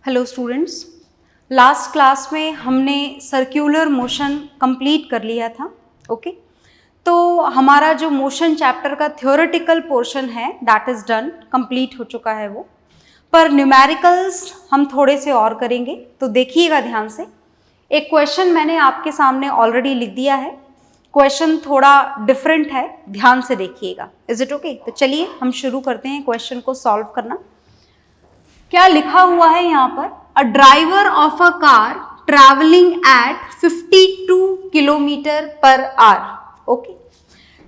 Hello students, last class में हमने circular motion complete कर लिया था। ओके तो हमारा जो मोशन चैप्टर का थ्योरेटिकल पोर्शन है दैट इज़ डन, कंप्लीट हो चुका है वो। पर न्यूमेरिकल्स हम थोड़े से और करेंगे, तो देखिएगा ध्यान से। एक क्वेश्चन मैंने आपके सामने ऑलरेडी लिख दिया है, क्वेश्चन थोड़ा डिफरेंट है, ध्यान से देखिएगा। Is it okay? तो चलिए हम शुरू करते हैं क्वेश्चन को सॉल्व करना। क्या लिखा हुआ है यहाँ पर? A driver of a car travelling eight 52 kilometre per hour. Okay,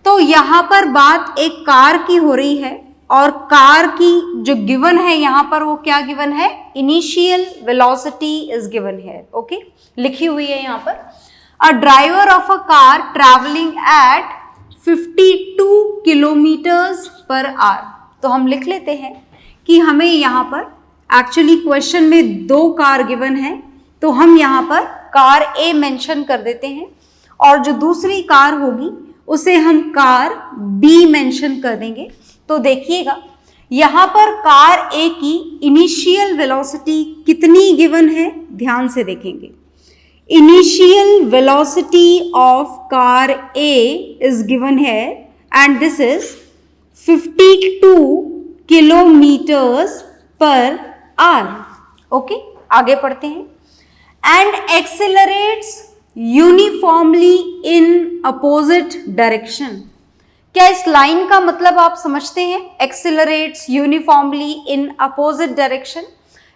तो यहाँ पर बात एक कार की हो रही है और कार की जो गिवन है यहाँ पर वो क्या गिवन है? इनिशियल वेलोसिटी इज गिवन है। ओके, लिखी हुई है यहाँ पर a driver of a car travelling eight 52 kilometres per hour. तो हम लिख लेते हैं कि हमें यहाँ पर एक्चुअली क्वेश्चन में दो कार गिवन है, तो हम यहाँ पर कार ए मेंशन कर देते हैं और जो दूसरी कार होगी उसे हम कार बी मेंशन कर देंगे। तो देखिएगा यहाँ पर कार ए की इनिशियल वेलोसिटी कितनी गिवन है, ध्यान से देखेंगे। Initial velocity of car A is given है एंड दिस इज 52 किलोमीटर्स पर आर। ओके, आगे पढ़ते हैं। And accelerates uniformly in opposite direction. क्या इस लाइन का मतलब आप समझते हैं? Accelerates uniformly in opposite direction,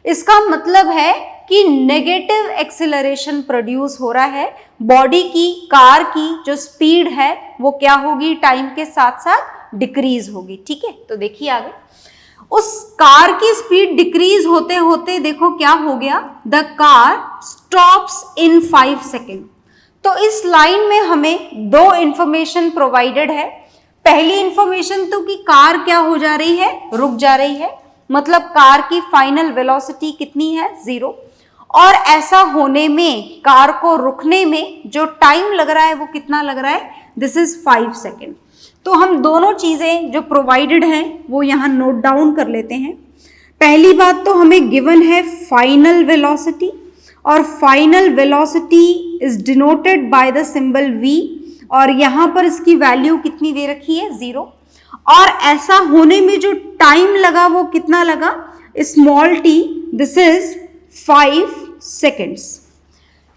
इसका मतलब है कि नेगेटिव एक्सेलरेशन प्रोड्यूस हो रहा है। बॉडी की, कार की जो स्पीड है वो क्या होगी? टाइम के साथ साथ डिक्रीज होगी। ठीक है, तो देखिए आगे, उस कार की स्पीड डिक्रीज होते होते देखो क्या हो गया? The car stops in 5 second. तो इस लाइन में हमें दो इंफॉर्मेशन प्रोवाइडेड है। पहली इंफॉर्मेशन तो कि कार क्या हो जा रही है? रुक जा रही है, मतलब कार की फाइनल वेलोसिटी कितनी है? 0। और ऐसा होने में, कार को रुकने में जो टाइम लग रहा है वो कितना लग रहा है? This is 5 second. तो हम दोनों चीजें जो प्रोवाइडेड हैं वो यहाँ नोट डाउन कर लेते हैं। पहली बात तो हमें गिवन है फाइनल वेलोसिटी, और final velocity is denoted by the symbol v, और यहाँ पर इसकी वैल्यू कितनी दे रखी है? 0। और ऐसा होने में जो टाइम लगा वो कितना लगा? Small t, this is 5 seconds.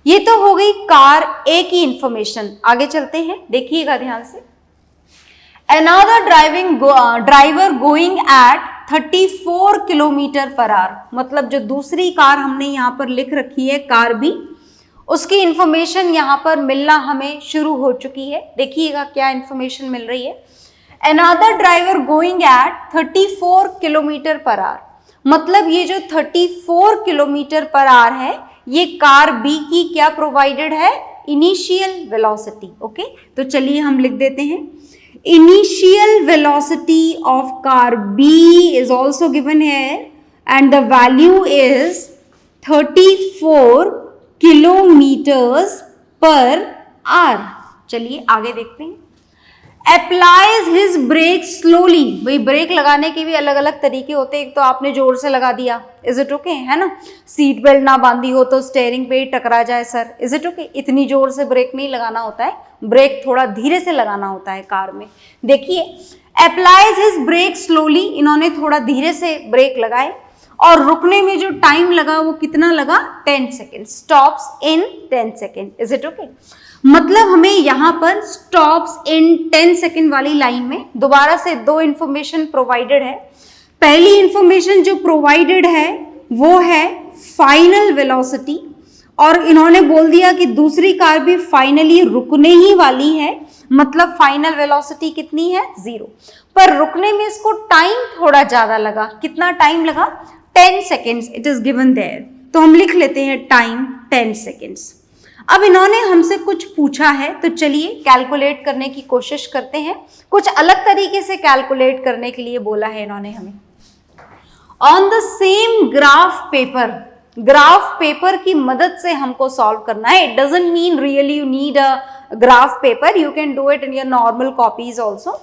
ये तो हो गई कार ए की इंफॉर्मेशन। आगे चलते हैं, देखिएगा ध्यान से। Another driver going at 34 kilometre per hour, मतलब जो दूसरी कार हमने यहाँ पर लिख रखी है कार बी, उसकी इंफॉर्मेशन यहाँ पर मिलना हमें शुरू हो चुकी है। देखिएगा क्या इंफॉर्मेशन मिल रही है। Another driver going at 34 kilometre per hour, मतलब ये जो 34 किलोमीटर पर आवर है ये कार बी की क्या प्रोवाइडेड है? Initial velocity. ओके, तो चलिए हम लिख देते हैं initial velocity of car B is also given here and the value is 34 kilometers per hour। चलिए आगे देखते हैं। Applies his brake slowly, भाई ब्रेक लगाने के भी अलग अलग तरीके होते हैं। एक तो आपने जोर से लगा दिया, इज इट ओके, है ना? सीट बेल्ट ना बांधी हो तो स्टेयरिंग पे ही टकरा जाए सर, इज इट ओके? इतनी जोर से ब्रेक नहीं लगाना होता है, ब्रेक थोड़ा धीरे से लगाना होता है कार में। देखिए, अप्लाइज हिज ब्रेक स्लोली, इन्होंने थोड़ा धीरे से ब्रेक लगाए और रुकने में जो टाइम लगा वो कितना लगा? 10 second. Stops in 10 second. Is it okay? मतलब हमें यहाँ पर स्टॉप्स इन 10 सेकेंड वाली लाइन में दोबारा से दो इंफॉर्मेशन प्रोवाइडेड है। पहली इंफॉर्मेशन जो प्रोवाइडेड है वो है फाइनल वेलोसिटी, और इन्होंने बोल दिया कि दूसरी कार भी फाइनली रुकने ही वाली है, मतलब फाइनल वेलोसिटी कितनी है? 0। पर रुकने में इसको टाइम थोड़ा ज्यादा लगा। कितना टाइम लगा? 10 seconds it is given there. तो हम लिख लेते हैं टाइम 10 सेकेंड्स। अब इन्होंने हमसे कुछ पूछा है, तो चलिए कैलकुलेट करने की कोशिश करते हैं। कुछ अलग तरीके से कैलकुलेट करने के लिए बोला है इन्होंने हमें। On the same graph paper, graph paper की मदद से हमको सॉल्व करना है। It doesn't mean really you need a graph paper, you can do it in your normal copies also.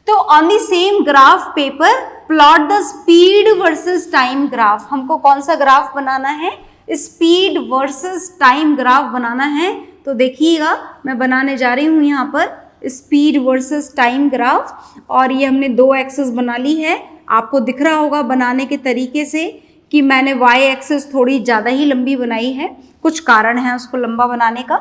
तो on the same graph paper plot the speed versus time graph. हमको कौन सा ग्राफ बनाना है? Speed versus time graph बनाना है। तो देखिएगा मैं बनाने जा रही हूँ यहाँ पर स्पीड वर्सेस टाइम ग्राफ, और ये हमने 2 एक्सिस बना ली है। आपको दिख रहा होगा बनाने के तरीके से कि मैंने y एक्सिस थोड़ी ज़्यादा ही लंबी बनाई है, कुछ कारण है उसको लंबा बनाने का।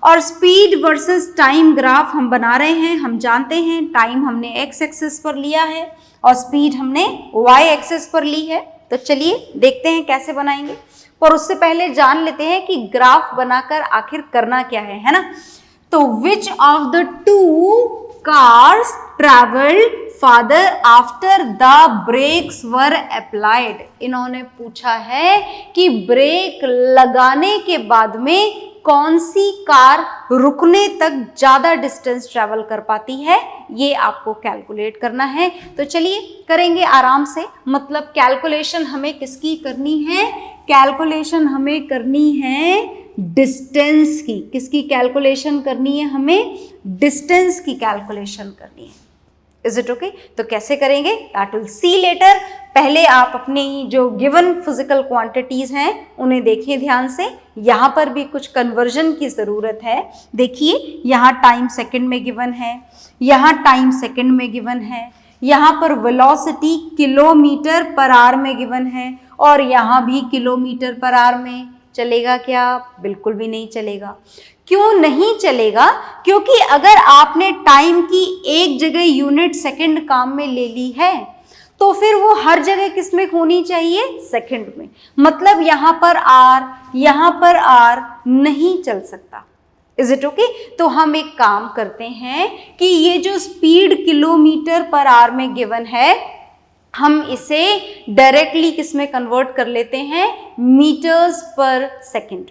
और स्पीड वर्सेस टाइम ग्राफ हम बना रहे हैं। हम जानते हैं टाइम हमने x एक्सिस पर लिया है और स्पीड हमने y एक्सिस पर ली है। तो चलिए देखते हैं कैसे बनाएंगे, पर उससे पहले जान लेते हैं कि ग्राफ बनाकर आखिर करना क्या है ना। तो which of the 2 cars travelled farther after the brakes were applied. इन्होंने पूछा है कि ब्रेक लगाने के बाद में कौन सी कार रुकने तक ज्यादा डिस्टेंस ट्रैवल कर पाती है, ये आपको कैलकुलेट करना है। तो चलिए करेंगे आराम से। मतलब कैलकुलेशन हमें किसकी करनी है? कैलकुलेशन हमें करनी है डिस्टेंस की। किसकी कैलकुलेशन करनी है? हमें डिस्टेंस की कैलकुलेशन करनी है। Is it okay? तो कैसे करेंगे दैट विल सी लेटर। पहले आप अपनी जो गिवन फिजिकल क्वांटिटीज हैं उन्हें देखिए ध्यान से। यहाँ पर भी कुछ कन्वर्जन की ज़रूरत है। देखिए यहाँ टाइम सेकंड में गिवन है, यहाँ टाइम सेकंड में गिवन है, यहाँ पर वेलोसिटी किलोमीटर पर आवर में गिवन है, और यहाँ भी किलोमीटर पर आवर में। चलेगा क्या? बिल्कुल भी नहीं चलेगा। क्यों नहीं चलेगा? क्योंकि अगर आपने टाइम की एक जगह यूनिट सेकंड काम में ले ली है तो फिर वो हर जगह किस में होनी चाहिए? सेकंड में। मतलब यहाँ पर आर, यहाँ पर आर नहीं चल सकता। Is it okay? तो हम एक काम करते हैं कि ये जो स्पीड किलोमीटर पर आवर में गिवन है, हम इसे डायरेक्टली किस में कन्वर्ट कर लेते हैं? मीटर्स पर सेकंड।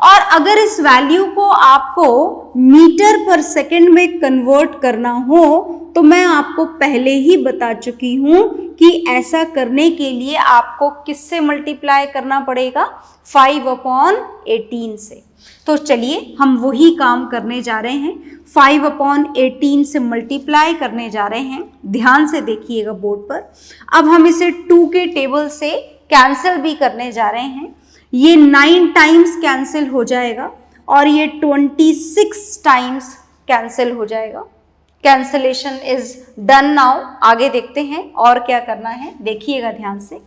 और अगर इस वैल्यू को आपको मीटर पर सेकंड में कन्वर्ट करना हो तो मैं आपको पहले ही बता चुकी हूं कि ऐसा करने के लिए आपको किससे मल्टीप्लाई करना पड़ेगा? 5/18 से। तो चलिए हम वही काम करने जा रहे हैं। 5/18 से मल्टीप्लाई करने जा रहे हैं। ध्यान से देखिएगा बोर्ड पर। अब हम इसे 2 के टेबल से कैंसिल भी करने जा रहे हैं। ये 9 टाइम्स कैंसिल हो जाएगा और ये 26 टाइम्स कैंसिल हो जाएगा। Cancellation is done now. आगे देखते हैं और क्या करना है, देखिएगा ध्यान से।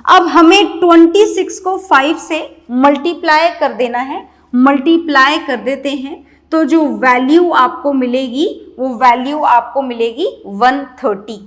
अब हमें 26 को 5 से मल्टीप्लाई कर देना है। मल्टीप्लाई कर देते हैं तो जो वैल्यू आपको मिलेगी वो वैल्यू आपको मिलेगी 130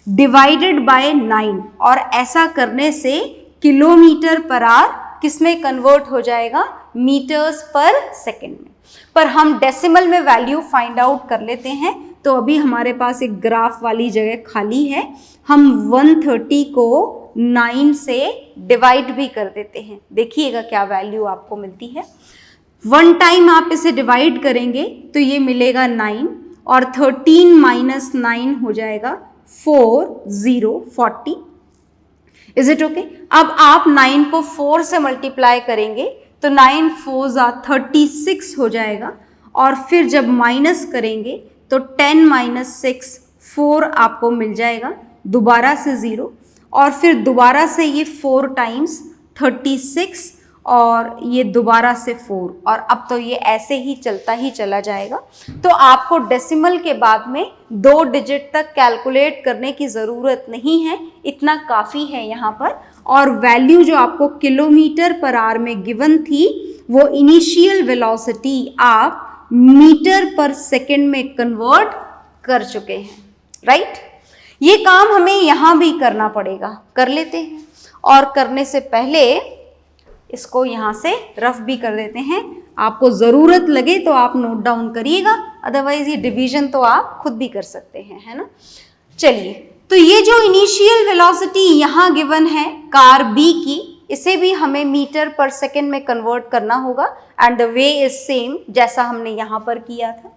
डिवाइडेड बाय 9। और ऐसा करने से किलोमीटर पर आवर किस में कन्वर्ट हो जाएगा? मीटर्स पर सेकंड में। पर हम डेसिमल में वैल्यू फाइंड आउट कर लेते हैं। तो अभी हमारे पास एक ग्राफ वाली जगह खाली है। हम 130 को 9 से डिवाइड भी कर देते हैं। देखिएगा क्या वैल्यू आपको मिलती है। 1 टाइम आप इसे डिवाइड करेंगे तो ये मिलेगा 9 और 13 माइनस 9 हो जाएगा 40। Is it okay? अब आप 9 को 4 से मल्टीप्लाई करेंगे तो 9 4 36 हो जाएगा। और फिर जब माइनस करेंगे तो 10 माइनस 6 4 आपको मिल जाएगा, दोबारा से 0, और फिर दोबारा से ये 4 टाइम्स 36 और ये दोबारा से 4, और अब तो ये ऐसे ही चलता ही चला जाएगा। तो आपको डेसिमल के बाद में 2 डिजिट तक कैलकुलेट करने की ज़रूरत नहीं है, इतना काफ़ी है यहाँ पर। और वैल्यू जो आपको किलोमीटर पर आवर में गिवन थी वो इनिशियल वेलोसिटी आप मीटर पर सेकंड में कन्वर्ट कर चुके हैं, राइट? ये काम हमें यहाँ भी करना पड़ेगा, कर लेते हैं। और करने से पहले इसको यहाँ से रफ भी कर देते हैं। आपको ज़रूरत लगे तो आप नोट डाउन करिएगा, अदरवाइज ये डिवीजन तो आप खुद भी कर सकते हैं, है ना। चलिए, तो ये जो इनिशियल वेलोसिटी यहाँ गिवन है कार बी की, इसे भी हमें मीटर पर सेकेंड में कन्वर्ट करना होगा, and the way is same जैसा हमने यहाँ पर किया था।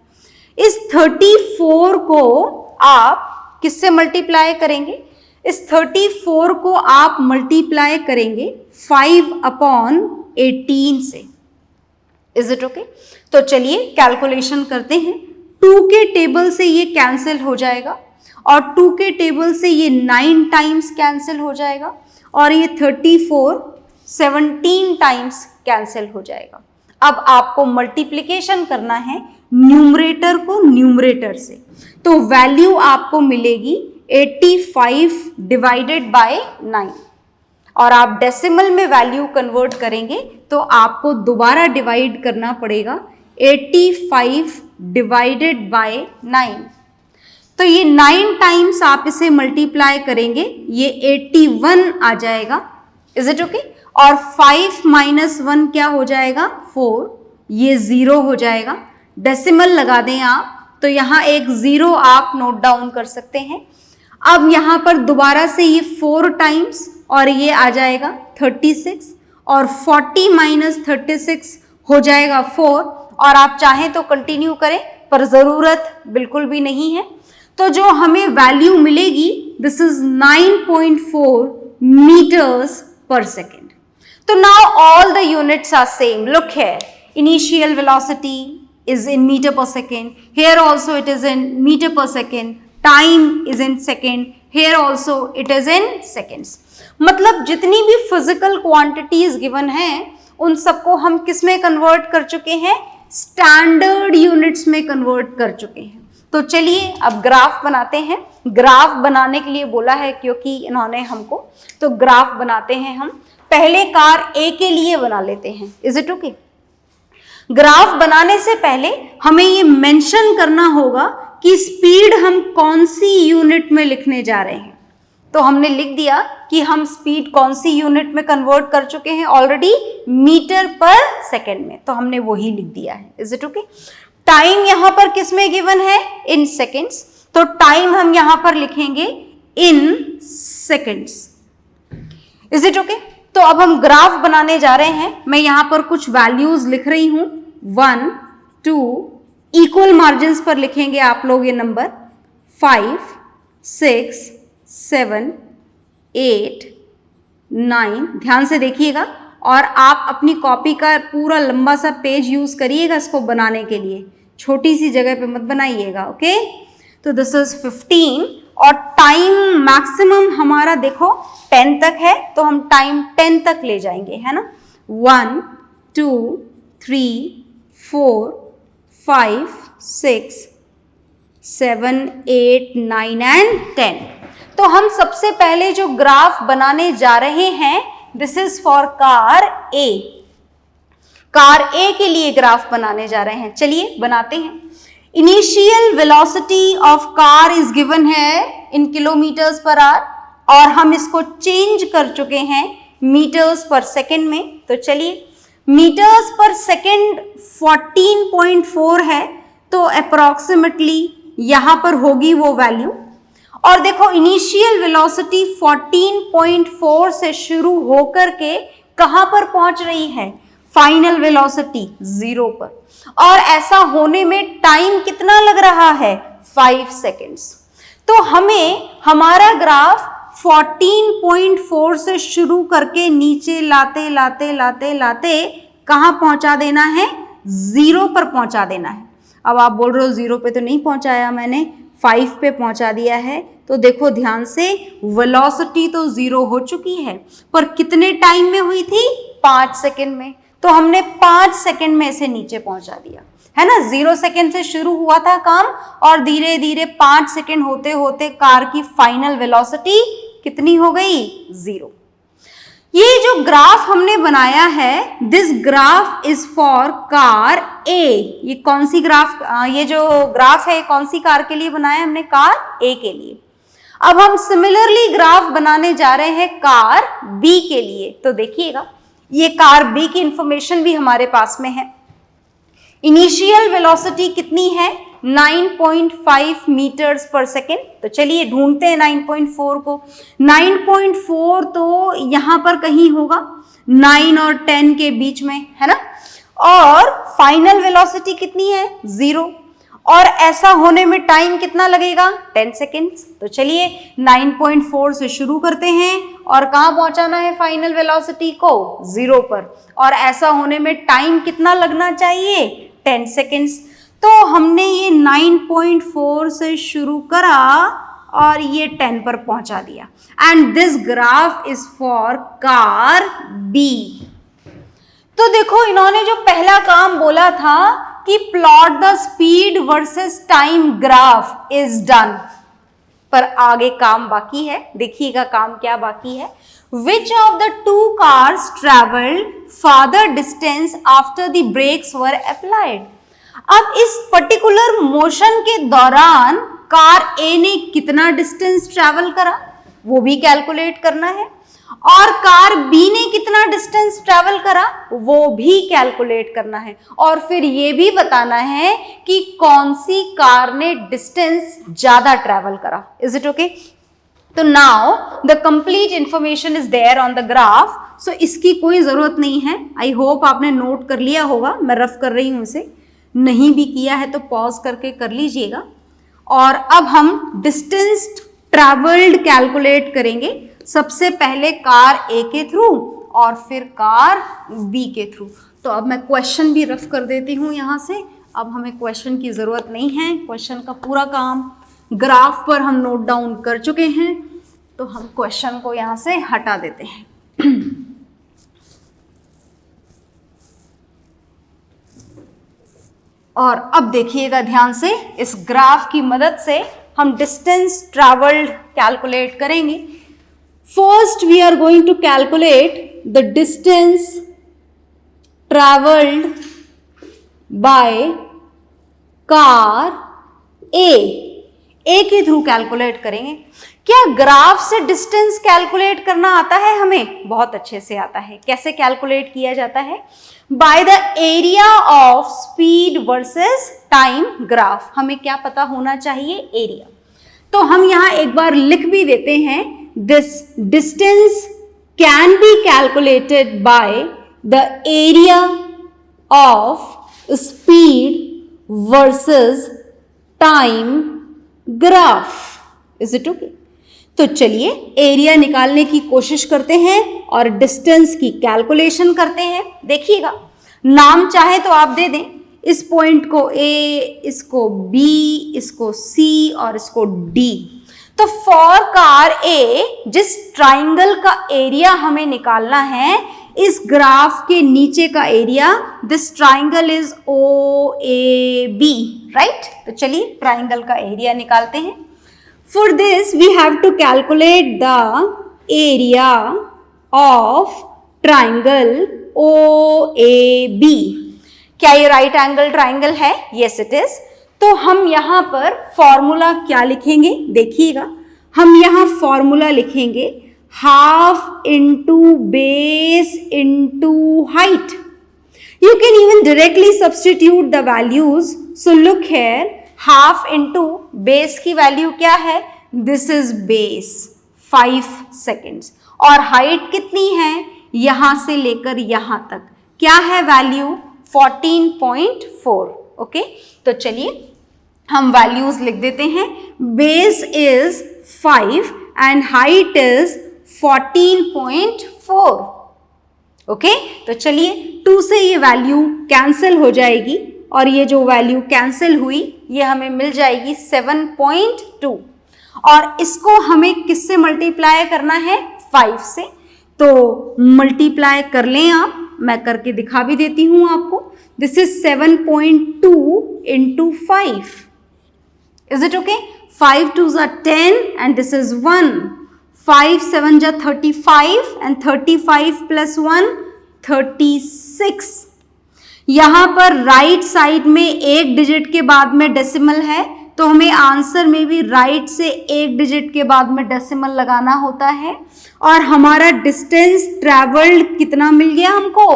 इस 34 को आप किससे मल्टीप्लाई करेंगे? इस 34 को आप मल्टीप्लाई करेंगे 5/18 से। Is it okay? तो चलिए कैलकुलेशन करते हैं। 2 के टेबल से ये कैंसिल हो जाएगा, और 2 के टेबल से ये 9 टाइम्स कैंसिल हो जाएगा और ये 34 17 टाइम्स कैंसिल हो जाएगा। अब आपको मल्टीप्लिकेशन करना है न्यूमरेटर को न्यूमरेटर से, तो वैल्यू आपको मिलेगी 85 डिवाइडेड बाय 9 और आप डेसिमल में वैल्यू कन्वर्ट करेंगे तो आपको दोबारा डिवाइड करना पड़ेगा 85 डिवाइडेड बाय 9। तो ये 9 टाइम्स आप इसे मल्टीप्लाई करेंगे, ये 81 आ जाएगा। Is it okay? और 5 माइनस 1 क्या हो जाएगा? 4, ये 0 हो जाएगा। डेसिमल लगा दें आप तो यहाँ एक 0 आप नोट डाउन कर सकते हैं। अब यहाँ पर दोबारा से ये 4 टाइम्स और ये आ जाएगा 36 और 40 माइनस 36 हो जाएगा 4 और आप चाहें तो कंटिन्यू करें पर ज़रूरत बिल्कुल भी नहीं है। तो जो हमें वैल्यू मिलेगी this is 9.4 metres per second. तो now all the units are same. Look here, initial velocity is in meter per second, here also it is in meter per second, time is in second, here also it is in seconds। मतलब जितनी भी physical quantities given हैं उन सबको हम किस में convert कर चुके हैं? स्टैंडर्ड यूनिट्स में कन्वर्ट कर चुके हैं। तो चलिए अब ग्राफ बनाते हैं। ग्राफ बनाने के लिए बोला है क्योंकि इन्होंने हमको, तो ग्राफ बनाते हैं हम। पहले कार ए के लिए बना लेते हैं। Is it okay? ग्राफ बनाने से पहले हमें ये मेंशन करना होगा कि स्पीड हम कौन सी यूनिट में लिखने जा रहे हैं। तो हमने लिख दिया कि हम स्पीड कौन सी यूनिट में कन्वर्ट कर चुके हैं ऑलरेडी, मीटर पर सेकेंड में, तो हमने वही लिख दिया है। Is it okay? टाइम यहां पर किस में गिवन है? इन सेकेंड्स, तो टाइम हम यहां पर लिखेंगे in seconds. Is it okay? तो अब हम ग्राफ बनाने जा रहे हैं। मैं यहां पर कुछ वैल्यूज लिख रही हूं, 1 2 इक्वल मार्जिन्स पर लिखेंगे आप लोग ये नंबर, 5 6 7 8 9। ध्यान से देखिएगा और आप अपनी कॉपी का पूरा लंबा सा पेज यूज करिएगा इसको बनाने के लिए, छोटी सी जगह पे मत बनाइएगा। ओके, तो दिस इज 15 और टाइम मैक्सिमम हमारा देखो 10 तक है तो हम टाइम 10 तक ले जाएंगे, है ना। 1 2 3 4 5 6 7 8 9 एंड 10। तो हम सबसे पहले जो ग्राफ बनाने जा रहे हैं this is for car A. Car A के लिए ग्राफ बनाने जा रहे हैं। चलिए बनाते हैं। Initial velocity of car is given है इन किलोमीटर्स पर आवर और हम इसको चेंज कर चुके हैं मीटर्स पर सेकेंड में। तो चलिए, मीटर्स पर सेकेंड 14.4 है तो अप्रोक्सीमेटली यहां पर होगी वो वैल्यू। और देखो इनिशियल वेलोसिटी 14.4 से शुरू होकर के कहां पर पहुंच रही है? फाइनल वेलोसिटी 0 पर। और ऐसा होने में टाइम कितना लग रहा है? 5 सेकेंड्स। तो हमें हमारा ग्राफ 14.4 से शुरू करके नीचे लाते लाते लाते लाते कहां पहुंचा देना है? 0 पर पहुंचा देना है। अब आप बोल रहे हो 0 पे तो नहीं पहुंचाया मैंने, 5 पे पहुंचा दिया है। तो देखो ध्यान से, वेलोसिटी तो 0 हो चुकी है पर कितने टाइम में हुई थी? 5 सेकेंड में। तो हमने 5 सेकेंड में इसे नीचे पहुंचा दिया, है ना। 0 सेकेंड से शुरू हुआ था काम और धीरे धीरे 5 सेकेंड होते होते कार की फाइनल वेलोसिटी कितनी हो गई? 0। ये जो ग्राफ हमने बनाया है this graph is for car A. ये कौन सी ग्राफ, ये जो ग्राफ है कौन सी कार के लिए बनाया हमने? कार ए के लिए। अब हम सिमिलरली ग्राफ बनाने जा रहे हैं कार बी के लिए। तो देखिएगा, ये कार बी की इंफॉर्मेशन भी हमारे पास में है। इनिशियल वेलोसिटी कितनी है? 9.5 मीटर्स पर सेकेंड। तो चलिए ढूंढते हैं 9.4 को। 9.4 तो यहां पर कहीं होगा 9 और 10 के बीच में, है ना। और फाइनल वेलोसिटी कितनी है? 0। और ऐसा होने में टाइम कितना लगेगा? 10 सेकेंड्स। तो चलिए 9.4 से शुरू करते हैं और कहां पहुंचाना है फाइनल वेलोसिटी को? 0 पर। और ऐसा होने में टाइम कितना लगना चाहिए? 10 सेकेंड्स। तो हमने ये 9.4 से शुरू करा और ये 10 पर पहुंचा दिया। And this graph is for car B. तो देखो इन्होंने जो पहला काम बोला था कि plot the speed versus time graph is done, पर आगे काम बाकी है। देखिएगा काम क्या बाकी है। Which of the two cars traveled farther distance after the brakes were applied? अब इस पर्टिकुलर मोशन के दौरान कार ए ने कितना डिस्टेंस ट्रैवल करा वो भी कैलकुलेट करना है, और कार बी ने कितना डिस्टेंस ट्रैवल करा वो भी कैलकुलेट करना है, और फिर ये भी बताना है कि कौन सी कार ने डिस्टेंस ज्यादा ट्रैवल करा। Is it okay? तो now the complete information is there on the graph, so इसकी कोई जरूरत नहीं है। आई होप आपने नोट कर लिया होगा, मैं रफ कर रही हूं इसे, नहीं भी किया है तो पॉज करके कर लीजिएगा। और अब हम डिस्टेंस ट्रैवल्ड कैलकुलेट करेंगे, सबसे पहले कार ए के थ्रू और फिर कार बी के थ्रू। तो अब मैं क्वेश्चन भी रफ कर देती हूँ यहाँ से, अब हमें क्वेश्चन की ज़रूरत नहीं है, क्वेश्चन का पूरा काम ग्राफ पर हम नोट डाउन कर चुके हैं, तो हम क्वेश्चन को यहाँ से हटा देते हैं। और अब देखिएगा ध्यान से, इस ग्राफ की मदद से हम डिस्टेंस ट्रैवल्ड कैलकुलेट करेंगे। First we are going to calculate the distance travelled by car A के थ्रू कैलकुलेट करेंगे। क्या ग्राफ से डिस्टेंस कैलकुलेट करना आता है हमें? बहुत अच्छे से आता है। कैसे कैलकुलेट किया जाता है? By the area of speed versus time graph. हमें क्या पता होना चाहिए? एरिया। तो हम यहां एक बार लिख भी देते हैं, this distance can be calculated by the area of speed versus time graph. Is it okay? तो चलिए एरिया निकालने की कोशिश करते हैं और डिस्टेंस की कैलकुलेशन करते हैं। देखिएगा, नाम चाहे तो आप दे दें, इस पॉइंट को ए, इसको बी, इसको सी और इसको डी। तो फॉर कार ए जिस ट्राइंगल का एरिया हमें निकालना है, इस ग्राफ के नीचे का area, this triangle is O A B, right? तो चलिए ट्राइंगल का एरिया निकालते हैं। For this we have to calculate the area of triangle O A B. क्या ये राइट एंगल ट्राइंगल है? Yes it is. तो हम यहां पर फॉर्मूला क्या लिखेंगे? देखिएगा, हम यहां फॉर्मूला लिखेंगे half into base into height. You can even directly substitute the values. So look here, half into base की वैल्यू क्या है? This is base 5 seconds। और हाइट कितनी है? यहां से लेकर यहां तक क्या है वैल्यू? 14.4। ओके, तो चलिए हम वैल्यूज लिख देते हैं। Base is 5 and height is 14.4। Okay, तो चलिए 2 से ये वैल्यू कैंसिल हो जाएगी और ये जो वैल्यू कैंसिल हुई ये हमें मिल जाएगी 7.2। और इसको हमें किससे मल्टीप्लाई करना है? 5 से। तो मल्टीप्लाई कर लें आप, मैं करके दिखा भी देती हूं आपको। This is 7.2 into 5। Is it okay? 5 2s are 10 and this is 1. 5 7s are 35 and 35 plus 1 36। यहां पर राइट साइड में एक डिजिट के बाद में डेसिमल है, तो हमें आंसर में भी राइट से एक डिजिट के बाद में डेसिमल लगाना होता है। और हमारा डिस्टेंस ट्रैवल्ड कितना मिल गया हमको?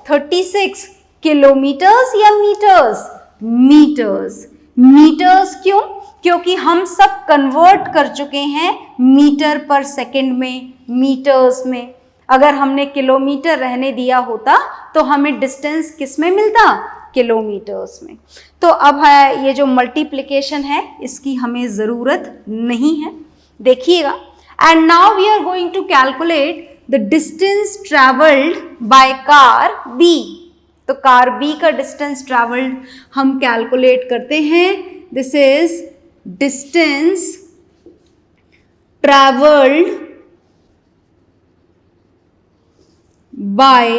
36 किलोमीटर्स या मीटर्स? मीटर्स। मीटर्स क्यों? क्योंकि हम सब कन्वर्ट कर चुके हैं मीटर पर सेकंड में, मीटर्स में। अगर हमने किलोमीटर रहने दिया होता तो हमें डिस्टेंस किस में मिलता? किलोमीटर्स में। तो अब है ये जो मल्टीप्लिकेशन है इसकी हमें ज़रूरत नहीं है। देखिएगा, and now we are going to calculate the distance travelled by car B. तो कार बी का डिस्टेंस ट्रैवल्ड हम कैलकुलेट करते हैं। This is distance travelled by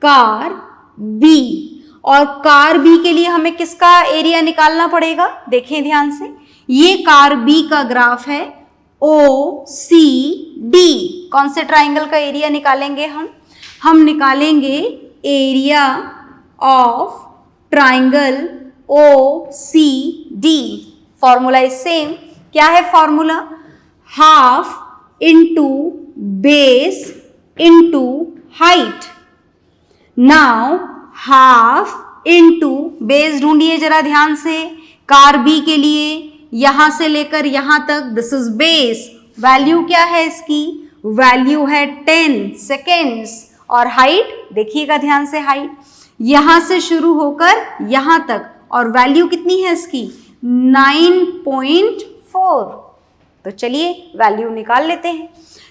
car B. और कार बी के लिए हमें किसका एरिया निकालना पड़ेगा, देखें ध्यान से, ये कार बी का ग्राफ है ओ सी डी। कौन से ट्राइंगल का एरिया निकालेंगे हम निकालेंगे area of triangle O C D. Formula is same, क्या है formula, half into base into height. Now half into base ढूंढिए जरा ध्यान से, कार बी के लिए यहां से लेकर यहां तक दिस इज बेस, वैल्यू क्या है इसकी, वैल्यू है 10 सेकेंड्स। और हाइट देखिएगा ध्यान से, हाइट यहां से शुरू होकर यहां तक, और वैल्यू कितनी है इसकी 9.4। तो चलिए वैल्यू निकाल लेते हैं।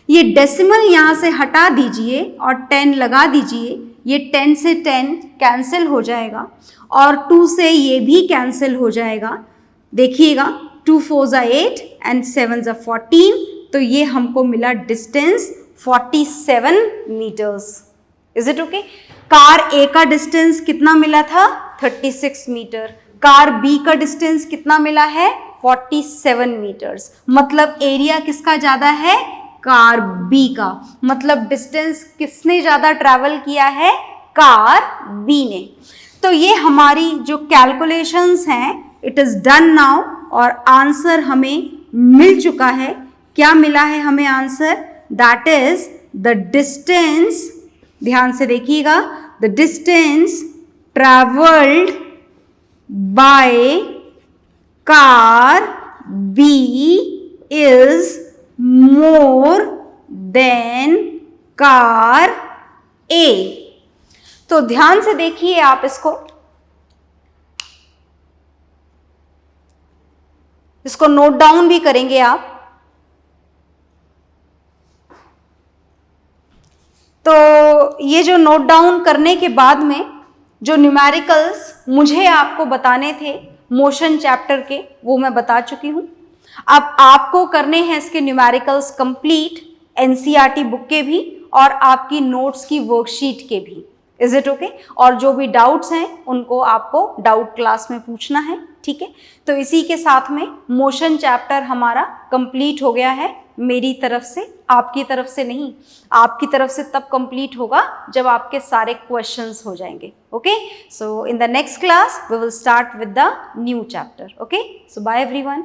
ये डेसिमल यहां से हटा दीजिए और 10 लगा दीजिए, ये 10 से 10 कैंसिल हो जाएगा और 2 से ये भी कैंसिल हो जाएगा। देखिएगा 2 4 8 एंड 7 14, तो ये हमको मिला distance 47 metres. Is it okay? Car A का डिस्टेंस कितना मिला था 36 मीटर, कार बी का डिस्टेंस कितना मिला है 47 मीटर्स। मतलब एरिया किसका ज्यादा है, कार बी का। मतलब डिस्टेंस किसने ज्यादा ट्रैवल किया है, कार बी ने। तो ये हमारी जो कैलकुलेशंस हैं इट इज डन नाउ और आंसर हमें मिल चुका है। क्या मिला है हमें answer, that is the distance, ध्यान से देखिएगा, the distance travelled by car B is more than car A. तो ध्यान से देखिए आप इसको नोट डाउन भी करेंगे आप। तो ये जो नोट डाउन करने के बाद में जो न्यूमेरिकल्स मुझे आपको बताने थे मोशन चैप्टर के, वो मैं बता चुकी हूं। अब आपको करने हैं इसके न्यूमेरिकल्स कंप्लीट, एनसीईआरटी बुक के भी और आपकी नोट्स की वर्कशीट के भी। Is it okay? और जो भी डाउट्स हैं उनको आपको डाउट क्लास में पूछना है, ठीक है? तो इसी के साथ में मोशन चैप्टर हमारा कंप्लीट हो गया है मेरी तरफ से, आपकी तरफ से नहीं। आपकी तरफ से तब कंप्लीट होगा जब आपके सारे क्वेश्चंस हो जाएंगे। Okay, so in the next class we will start with the new chapter. Okay, so bye everyone.